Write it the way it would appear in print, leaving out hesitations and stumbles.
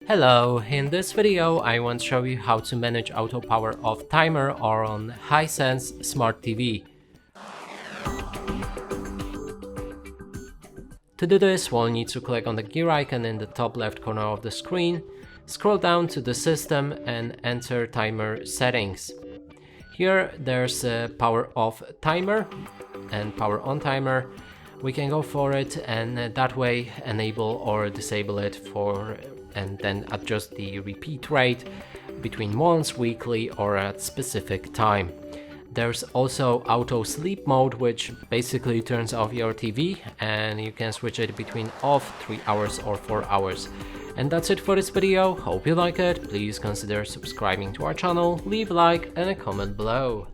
Hello, in this video I want to show you how to manage auto power off timer on HISENSE Smart TV. To do this, we'll need to click on the gear icon in the top left corner of the screen, scroll down to the system and enter timer settings. Here there's a power off timer and power on timer. We can go for it and that way enable or disable it and then adjust the repeat rate between once, weekly or at specific time. There's also auto sleep mode, which basically turns off your TV and you can switch it between off 3 hours or 4 hours. And that's it for this video. Hope you like it. Please consider subscribing to our channel, leave a like and a comment below.